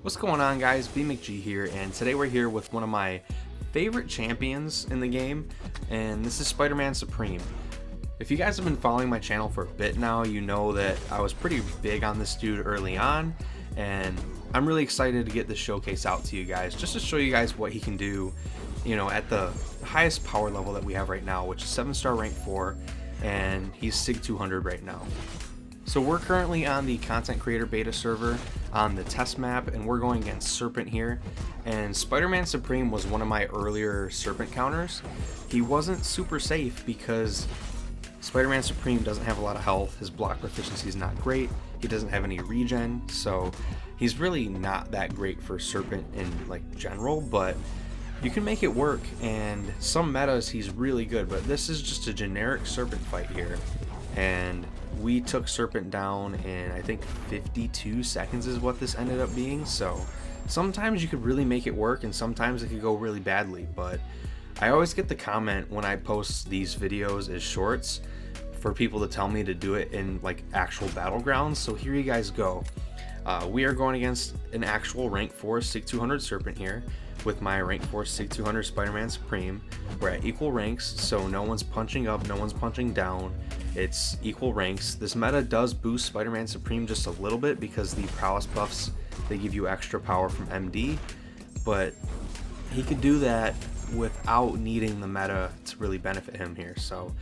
What's going on, guys? BMcG here, and today we're here with one of my favorite champions in the game, and this is Spider-Man Supreme. If you guys have been following my channel for a bit now, you know that I was pretty big on this dude early on, and I'm really excited to get this showcase out to you guys, just to show you guys what he can do, you know, at the highest power level that we have right now, which is 7-star rank 4, and he's SIG 200 right now. So we're currently on the content creator beta server on the test map, and we're going against Serpent here. And Spider-Man Supreme was one of my earlier Serpent counters. He wasn't super safe because Spider-Man Supreme doesn't have a lot of health, his block proficiency is not great, he doesn't have any regen, so he's really not that great for Serpent in like general, but you can make it work, and some metas he's really good, but this is just a generic Serpent fight here. And we took Serpent down in, I think, 52 seconds is what this ended up being. So sometimes you could really make it work, and sometimes it could go really badly. But I always get the comment when I post these videos as shorts for people to tell me to do it in like actual Battlegrounds. So here you guys go. We are going against an actual rank 4 SIG 200 Serpent here with my rank 4 SIG 200 Spider-Man Supreme. We're at equal ranks, so no one's punching up, no one's punching down. It's equal ranks. This meta does boost Spider-Man Supreme just a little bit because the prowess buffs, they give you extra power from MD, but he could do that without needing the meta to really benefit him here. So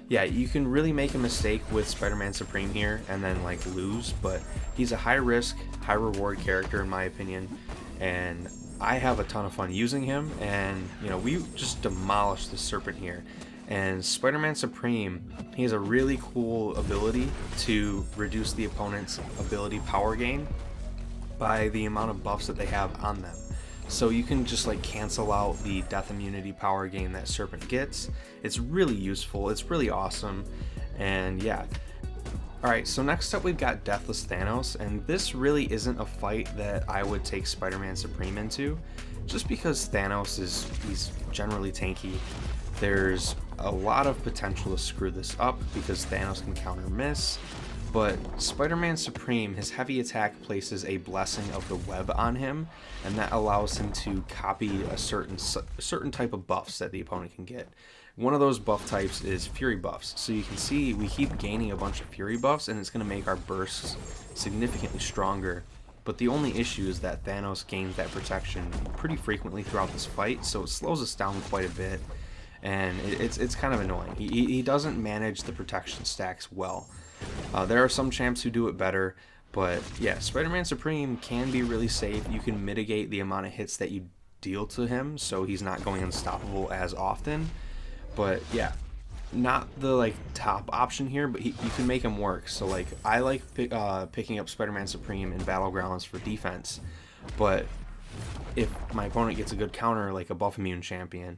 yeah, you can really make a mistake with Spider-Man Supreme here and then like lose, but he's a high risk, high reward character in my opinion, and I have a ton of fun using him. And you know, we just demolished the Serpent here. And Spider-Man Supreme, he has a really cool ability to reduce the opponent's ability power gain by the amount of buffs that they have on them. So you can just like cancel out the death immunity power gain that Serpent gets. It's really useful, it's really awesome, and yeah. Alright, so next up we've got Deathless Thanos, and this really isn't a fight that I would take Spider-Man Supreme into, just because Thanos he's generally tanky. There's a lot of potential to screw this up because Thanos can counter miss, but Spider-Man Supreme, his heavy attack places a blessing of the web on him, and that allows him to copy a certain type of buffs that the opponent can get. One of those buff types is Fury buffs, so you can see we keep gaining a bunch of Fury buffs, and it's going to make our bursts significantly stronger. But the only issue is that Thanos gains that protection pretty frequently throughout this fight, so it slows us down quite a bit, and it's kind of annoying. He doesn't manage the protection stacks well. There are some champs who do it better, but yeah, Spider-Man Supreme can be really safe. You can mitigate the amount of hits that you deal to him, so he's not going unstoppable as often. But yeah, not the like top option here, but you can make him work. So like I like picking up Spider-Man Supreme in Battlegrounds for defense, but if my opponent gets a good counter like a buff immune champion,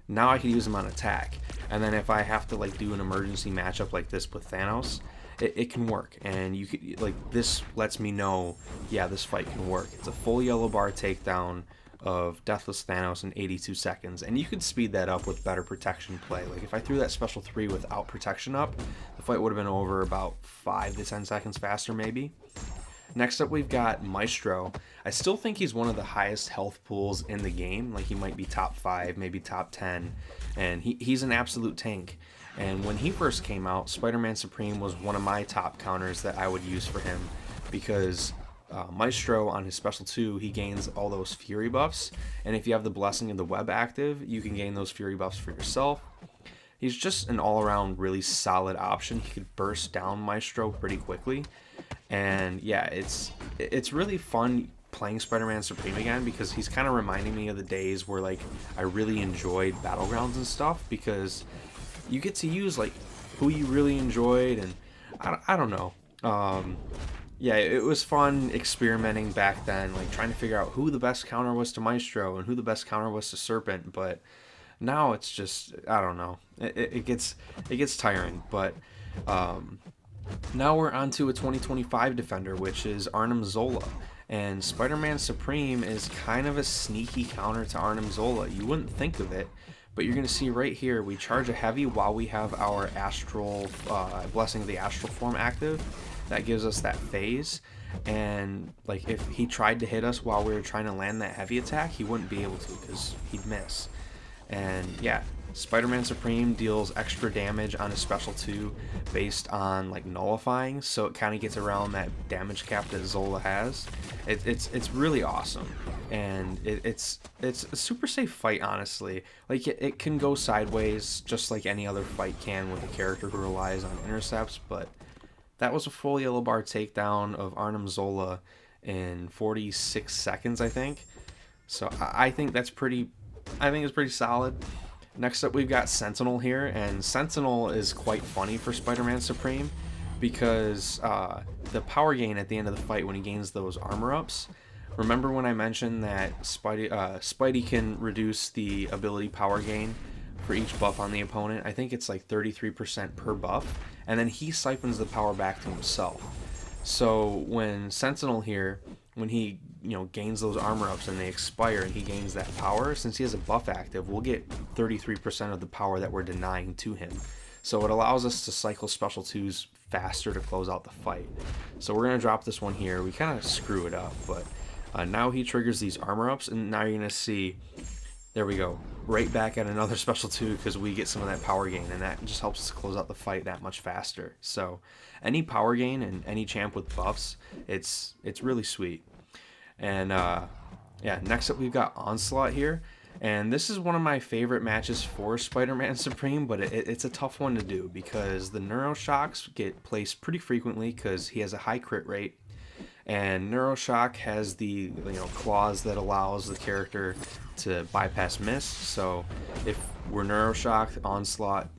now I can use him on attack. And then if I have to like do an emergency matchup like this with Thanos, it can work. And you could like, this lets me know, yeah, this fight can work. It's a full yellow bar takedown of Deathless Thanos in 82 seconds, and you could speed that up with better protection play. Like if I threw that special 3 without protection up, the fight would have been over about 5 to 10 seconds faster maybe. Next up we've got Maestro. I still think he's one of the highest health pools in the game. Like he might be top 5, maybe top 10, and he's an absolute tank. And when he first came out, Spider-Man Supreme was one of my top counters that I would use for him, because Maestro on his special 2, he gains all those Fury buffs, and if you have the blessing of the web active, you can gain those Fury buffs for yourself. He's just an all-around really solid option. He could burst down Maestro pretty quickly, and yeah, it's really fun playing Spider-Man Supreme again, because he's kind of reminding me of the days where like I really enjoyed Battlegrounds and stuff, because you get to use like who you really enjoyed, and I don't know. Yeah, it was fun experimenting back then, like trying to figure out who the best counter was to Maestro and who the best counter was to Serpent, but now it's just, I don't know, it gets tiring. But now we're on to a 2025 defender, which is Arnim Zola, and Spider-Man Supreme is kind of a sneaky counter to Arnim Zola. You wouldn't think of it, but you're going to see right here, we charge a heavy while we have our astral, Blessing of the Astral form active. That gives us that phase, and like if he tried to hit us while we were trying to land that heavy attack, he wouldn't be able to because he'd miss. And yeah, Spider-Man Supreme deals extra damage on his special 2 based on like nullifying, so it kind of gets around that damage cap that Zola has. It's really awesome, and it's a super safe fight, honestly. Like it can go sideways just like any other fight can with a character who relies on intercepts, but that was a full yellow bar takedown of Arnim Zola in 46 seconds, I think. So I think that's pretty. I think it's pretty solid. Next up, we've got Sentinel here, and Sentinel is quite funny for Spider-Man Supreme because the power gain at the end of the fight when he gains those armor ups. Remember when I mentioned that Spidey can reduce the ability power gain for each buff on the opponent? I think it's like 33% per buff, and then he siphons the power back to himself. So when Sentinel here, when he gains those armor ups and they expire and he gains that power, since he has a buff active, we'll get 33% of the power that we're denying to him. So it allows us to cycle special 2s faster to close out the fight. So we're going to drop this one here. We kind of screw it up, but now he triggers these armor ups, and now you're going to see, there we go, right back at another special 2 because we get some of that power gain, and that just helps us close out the fight that much faster. So any power gain and any champ with buffs, it's really sweet. And yeah, next up we've got Onslaught here, and this is one of my favorite matches for Spider-Man Supreme, but it's a tough one to do because the Neuroshocks get placed pretty frequently because he has a high crit rate, and Neuroshock has the clause that allows the character to bypass miss. So if we're Neuroshocked, Onslaught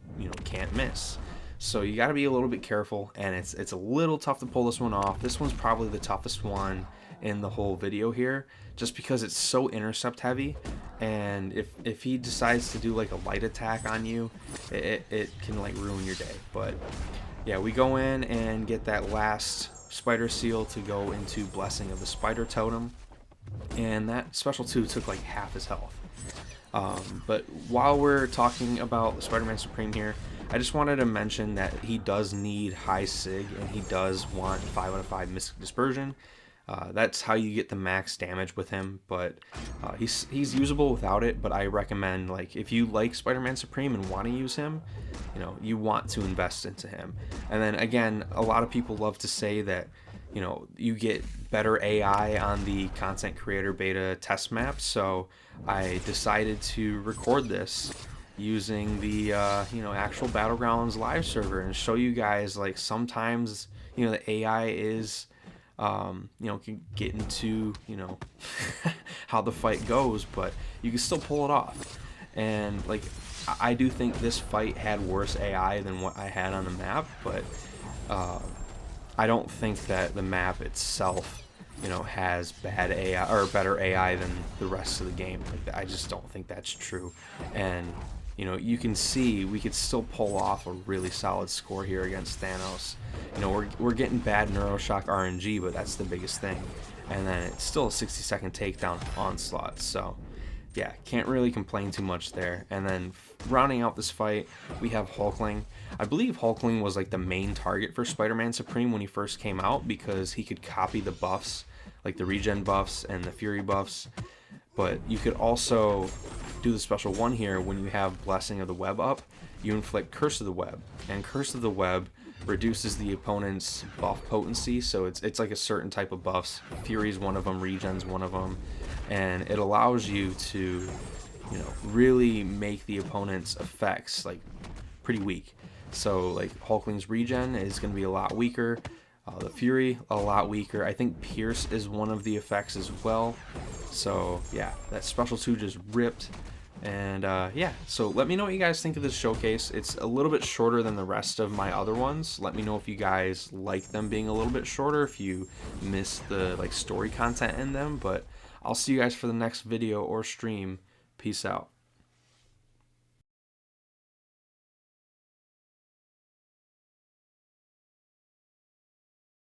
can't miss. So you got to be a little bit careful, and it's a little tough to pull this one off. This one's probably the toughest one in the whole video here, just because it's so intercept heavy, and if he decides to do like a light attack on you, it can like ruin your day. But yeah, we go in and get that last spider seal to go into Blessing of the Spider Totem, and that special 2 took like half his health. But while we're talking about the Spider-Man Supreme here, I just wanted to mention that he does need high sig, and he does want 5 out of 5 Mystic Dispersion. That's how you get the max damage with him, but he's usable without it. But I recommend, like, if you like Spider-Man Supreme and want to use him, you want to invest into him. And then again, a lot of people love to say that you get better AI on the content creator beta test map, so I decided to record this using the actual Battlegrounds live server and show you guys, like, sometimes the AI is can get into how the fight goes, but you can still pull it off. And like, I do think this fight had worse AI than what I had on the map, but I don't think that the map itself has bad AI or better AI than the rest of the game. Like, I just don't think that's true. And you can see we could still pull off a really solid score here against Thanos. We're getting bad Neuroshock RNG, but that's the biggest thing. And then it's still a 60-second takedown Onslaught. So yeah, can't really complain too much there. And then rounding out this fight, we have Hulkling. I believe Hulkling was like the main target for Spider-Man Supreme when he first came out, because he could copy the buffs, like the regen buffs and the fury buffs. But you could also do the special 1 here when you have Blessing of the Web up. You inflict Curse of the Web, and Curse of the Web reduces the opponent's buff potency, so it's like a certain type of buffs. Fury's one of them, regen's one of them, and it allows you to really make the opponent's effects like pretty weak. So like Hulkling's regen is going to be a lot weaker, the Fury a lot weaker. I think Pierce is one of the effects as well. So yeah, that special 2 just ripped. And yeah, so let me know what you guys think of this showcase. It's a little bit shorter than the rest of my other ones. Let me know if you guys like them being a little bit shorter, if you miss the like story content in them. But I'll see you guys for the next video or stream. Peace out.